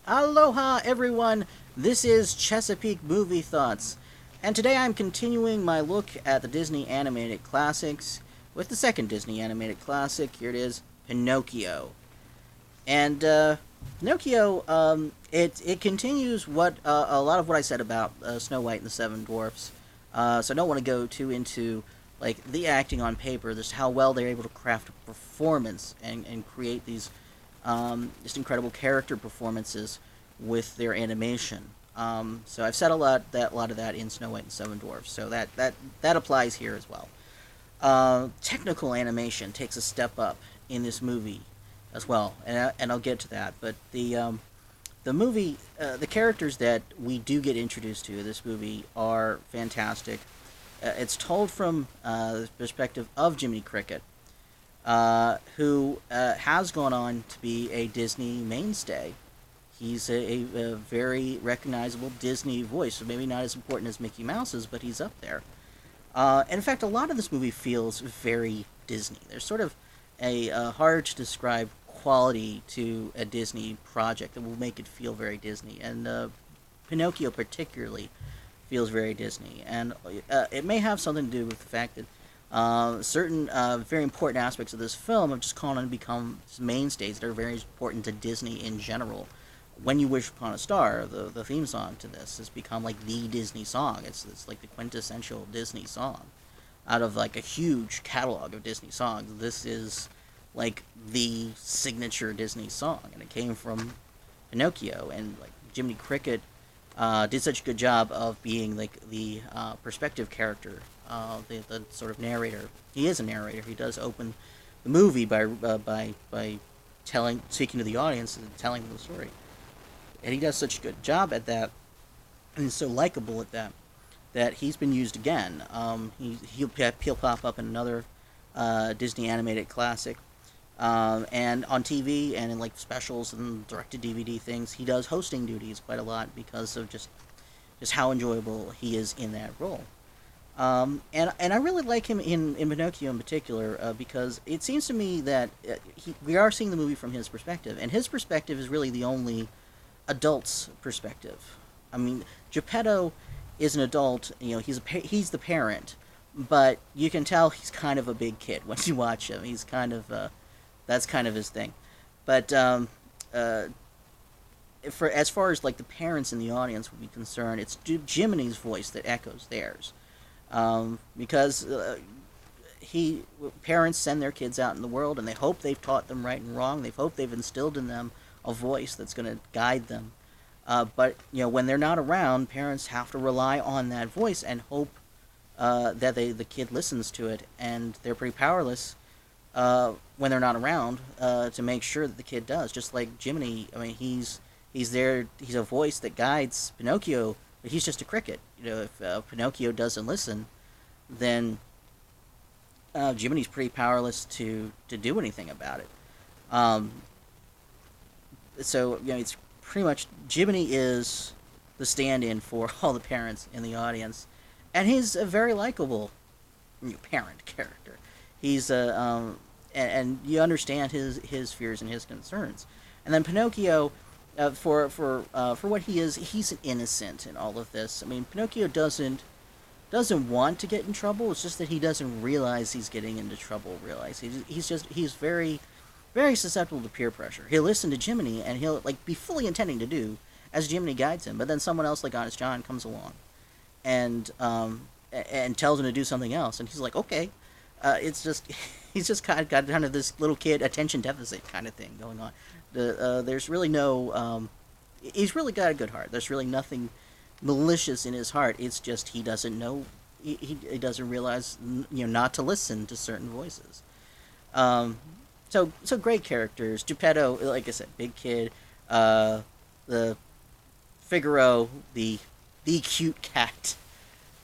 Aloha, everyone! This is Chesapeake Movie Thoughts, and today I'm continuing my look at the Disney animated classics with the second Disney animated classic. Here it is, Pinocchio. And Pinocchio, it continues what a lot of what I said about Snow White and the Seven Dwarfs. So I don't want to go too into like the acting on paper, just how well they're able to craft a performance and create these just incredible character performances with their animation. So I've said a lot of that in Snow White and Seven Dwarfs, so that applies here as well. Technical animation takes a step up in this movie as well, and I'll get to that. But the movie, the characters that we do get introduced to in this movie are fantastic. It's told from the perspective of Jiminy Cricket, who has gone on to be a Disney mainstay. He's a very recognizable Disney voice, so maybe not as important as Mickey Mouse's, but he's up there. And in fact, a lot of this movie feels very Disney. There's sort of a hard to describe quality to a Disney project that will make it feel very Disney. And Pinocchio particularly feels very Disney. And it may have something to do with the fact that certain very important aspects of this film have just gone on to become mainstays that are very important to Disney in general. When You Wish Upon a Star, the theme song to this, has become like the Disney song. It's like the quintessential Disney song. Out of like a huge catalog of Disney songs, this is like the signature Disney song, and it came from Pinocchio. And like Jiminy Cricket did such a good job of being like the perspective character, the sort of narrator. He is a narrator. He does open the movie by speaking to the audience and telling them the story, and he does such a good job at that, and he's so likable at that he's been used again. He'll pop up in another Disney animated classic, and on TV and in like specials and direct to DVD things. He does hosting duties quite a lot because of just how enjoyable he is in that role. And I really like him in Pinocchio in particular, because it seems to me that we are seeing the movie from his perspective, and his perspective is really the only adult's perspective. I mean, Geppetto is an adult. You know, he's the parent, but you can tell he's kind of a big kid when you watch him. He's kind of that's kind of his thing. But for as far as like the parents in the audience would be concerned, it's Jiminy's voice that echoes theirs, because he parents send their kids out in the world and they hope they've taught them right and wrong. They hope they've instilled in them a voice that's going to guide them. But you know, when they're not around, parents have to rely on that voice and hope that the kid listens to it, and they're pretty powerless when they're not around to make sure that the kid does. Just like Jiminy, I mean, he's there. He's a voice that guides Pinocchio, but he's just a cricket. You know, if Pinocchio doesn't listen, then Jiminy's pretty powerless to do anything about it. So you know, it's pretty much Jiminy is the stand-in for all the parents in the audience, and he's a very likable parent character. He's and you understand his fears and his concerns. And then Pinocchio, for what he is, he's an innocent in all of this. I mean, Pinocchio doesn't want to get in trouble. It's just that he doesn't realize he's getting into trouble. He's very susceptible to peer pressure. He'll listen to Jiminy and he'll like be fully intending to do as Jiminy guides him, but then someone else like Honest John comes along and tells him to do something else, and he's like, okay. It's just he's just got kind of this little kid attention deficit kind of thing going on. There's really no he's really got a good heart. There's really nothing malicious in his heart. It's just he doesn't know, he doesn't realize, you know, not to listen to certain voices. So great characters. Geppetto, like I said, big kid. The Figaro, the cute cat.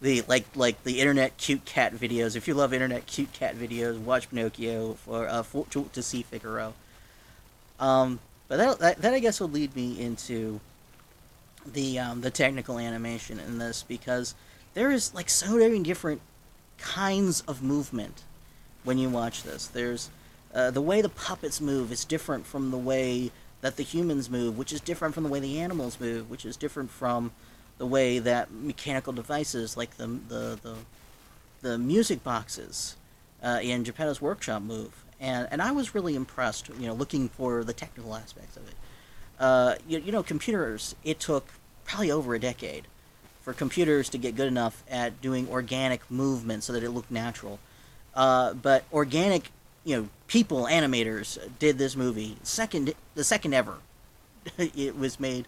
The like the internet cute cat videos. If you love internet cute cat videos, watch Pinocchio to see Figaro. But that I guess will lead me into the technical animation in this, because there is like so many different kinds of movement when you watch this. There's the way the puppets move is different from the way that the humans move, which is different from the way the animals move, which is different from the way that mechanical devices like the music boxes in Geppetto's workshop move. And I was really impressed, looking for the technical aspects of it. Computers, it took probably over a decade for computers to get good enough at doing organic movement so that it looked natural. But organic, people animators did this movie the second ever. It was made.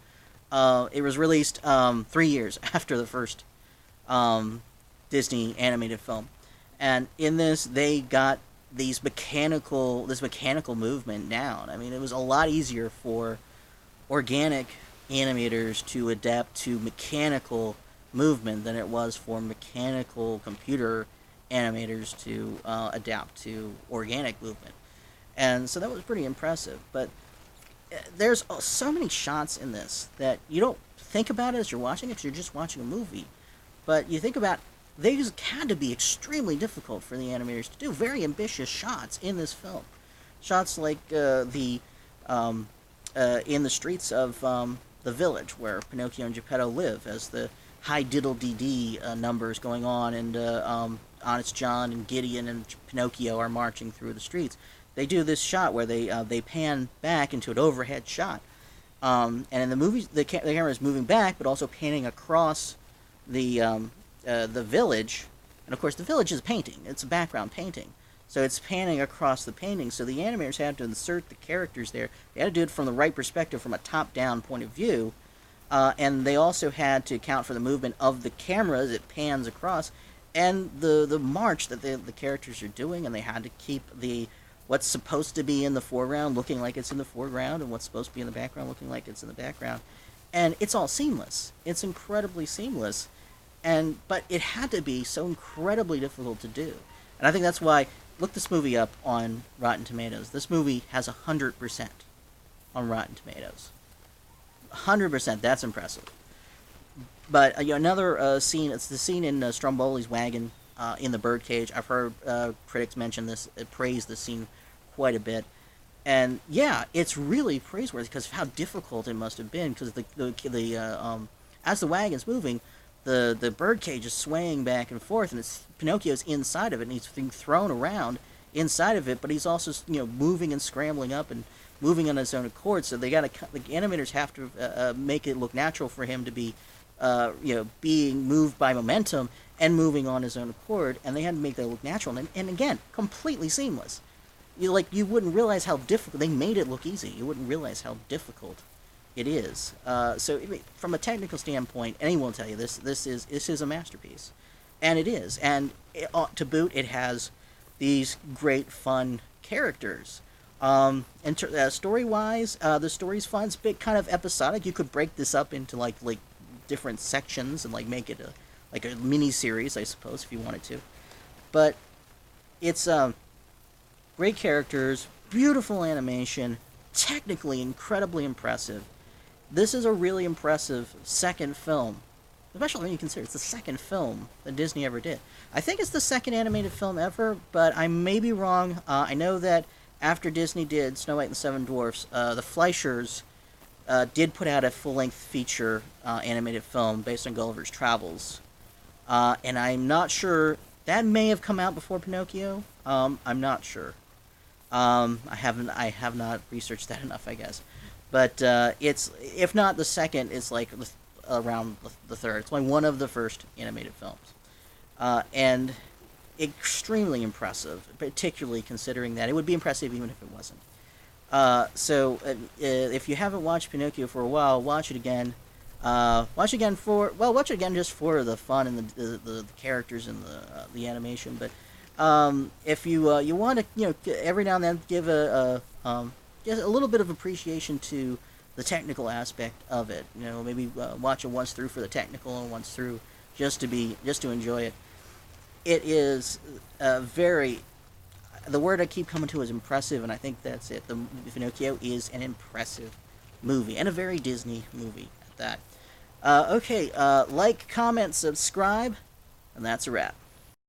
It was released 3 years after the first Disney animated film, and in this they got this mechanical movement down. I mean, it was a lot easier for organic animators to adapt to mechanical movement than it was for mechanical computer animators to adapt to organic movement. And so that was pretty impressive. But there's so many shots in this that you don't think about it as you're watching it because you're just watching a movie. But you think about, they had to be extremely difficult for the animators to do. Very ambitious shots in this film. Shots like in the streets of the village where Pinocchio and Geppetto live, as the high diddle-dee-dee numbers going on, and Honest John and Gideon and Pinocchio are marching through the streets. They do this shot where they pan back into an overhead shot, and in the movie the camera is moving back, but also panning across the village, and of course the village is a painting. It's a background painting, so it's panning across the painting. So the animators had to insert the characters there. They had to do it from the right perspective, from a top-down point of view, and they also had to account for the movement of the camera as it pans across, and the march that the characters are doing, and they had to keep what's supposed to be in the foreground looking like it's in the foreground, and what's supposed to be in the background looking like it's in the background. And it's all seamless. It's incredibly seamless. But it had to be so incredibly difficult to do. And I think that's why, look this movie up on Rotten Tomatoes. This movie has 100% on Rotten Tomatoes. 100%, that's impressive. But another scene, it's the scene in Stromboli's wagon in the birdcage. I've heard critics mention this, praise this scene quite a bit. And yeah, it's really praiseworthy because of how difficult it must have been. Because as the wagon's moving, the birdcage is swaying back and forth, and Pinocchio's inside of it, and he's being thrown around inside of it. But he's also moving and scrambling up and moving on his own accord. So the animators have to make it look natural for him to be being moved by momentum and moving on his own accord, and they had to make that look natural, and again, completely seamless. You wouldn't realize how difficult. They made it look easy. You wouldn't realize how difficult it is. So from a technical standpoint, anyone will tell you this is a masterpiece, and it is. And to boot, it has these great fun characters. And story-wise, the story's fun. It's a bit kind of episodic. You could break this up into like different sections and make it a mini series, I suppose, if you wanted to. But it's great characters, beautiful animation, technically incredibly impressive. This is a really impressive second film, especially when you consider it's the second film that Disney ever did. I think it's the second animated film ever, but I may be wrong. I know that after Disney did Snow White and the Seven Dwarfs, the Fleischers did put out a full-length feature animated film based on Gulliver's Travels. And I'm not sure, that may have come out before Pinocchio. I'm not sure. I have not researched that enough, I guess. But it's, if not the second, it's around the third. It's one of the first animated films. And extremely impressive, particularly considering that. It would be impressive even if it wasn't. So if you haven't watched Pinocchio for a while, watch it again. Watch it again just for the fun and the characters and the animation. But if you want to every now and then give just a little bit of appreciation to the technical aspect of it. Maybe watch it once through for the technical and once through just to enjoy it. It is very. The word I keep coming to is impressive, and I think that's it. The Pinocchio is an impressive movie, and a very Disney movie at that. Okay, like, comment, subscribe, and that's a wrap.